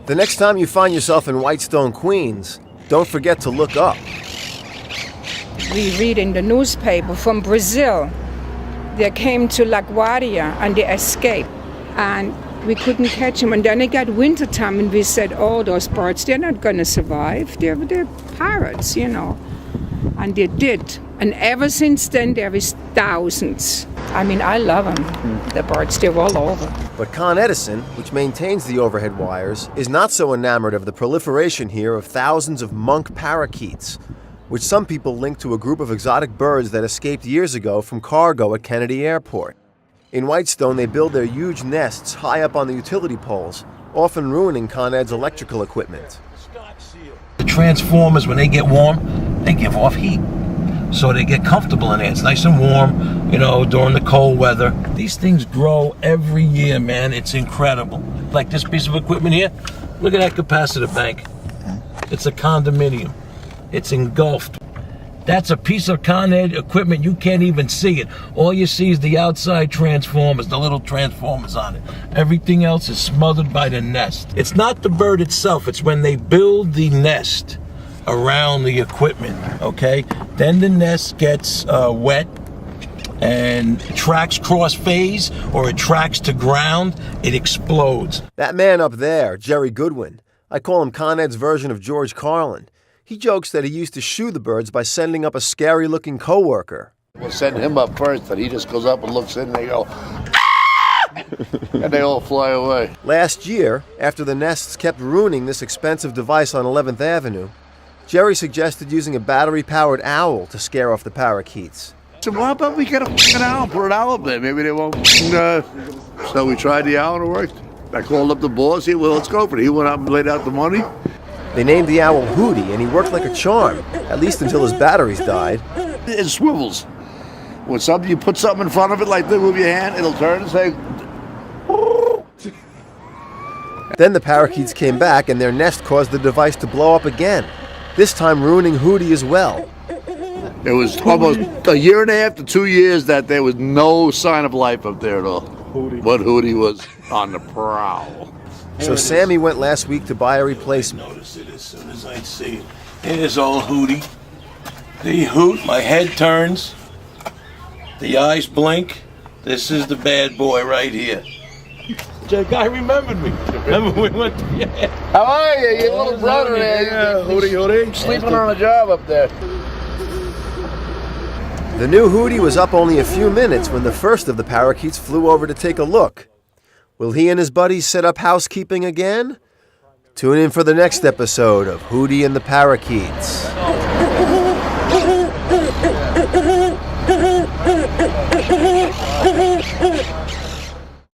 The next time you find yourself in Whitestone, Queens, don't forget to look up. We read in the newspaper from Brazil. They came to LaGuardia and they escaped. And we couldn't catch them. And then it got wintertime and we said, oh, those birds, they're not going to survive. They're parrots, And they did. And ever since then, there is thousands. I mean, I love them. The birds, they're all over. But Con Edison, which maintains the overhead wires, is not so enamored of the proliferation here of thousands of monk parakeets, which some people link to a group of exotic birds that escaped years ago from cargo at Kennedy Airport. In Whitestone, they build their huge nests high up on the utility poles, often ruining Con Ed's electrical equipment. The transformers, when they get warm, they give off heat. So they get comfortable in there. It's nice and warm, during the cold weather. These things grow every year, man. It's incredible. Like this piece of equipment here, look at that capacitor bank. It's a condominium. It's engulfed. That's a piece of Con Ed equipment. You can't even see it. All you see is the outside transformers, the little transformers on it. Everything else is smothered by the nest. It's not the bird itself. It's when they build the nest around the equipment, okay? Then the nest gets wet and tracks cross phase or it tracks to ground, it explodes. That man up there, Jerry Goodwin, I call him Con Ed's version of George Carlin. He jokes that he used to shoo the birds by sending up a scary-looking coworker. We'll send him up first, and he just goes up and looks in, and they go, ah! And they all fly away. Last year, after the nests kept ruining this expensive device on 11th Avenue, Jerry suggested using a battery-powered owl to scare off the parakeets. So why about we get a fucking owl, put an owl up there? Maybe they won't. So we tried the owl and it worked. I called up the boss. He said, well, let's go for it. He went out and laid out the money. They named the owl Hootie, and he worked like a charm, at least until his batteries died. It swivels. When you put something in front of it like this, move your hand, it'll turn and say... Then the parakeets came back, and their nest caused the device to blow up again, this time ruining Hootie as well. It was almost a year and a half to 2 years that there was no sign of life up there at all. But Hootie was on the prowl. So Sammy went last week to buy a replacement. Notice it as soon as I see it. Here's old Hootie. The hoot, my head turns. The eyes blink. This is the bad boy right here. The guy remembered me. Remember we went to... Yeah. How are you? Your little brother there. Yeah, Hootie. Sleeping on a job up there. The new Hootie was up only a few minutes when the first of the parakeets flew over to take a look. Will he and his buddies set up housekeeping again? Tune in for the next episode of Hootie and the Parakeets.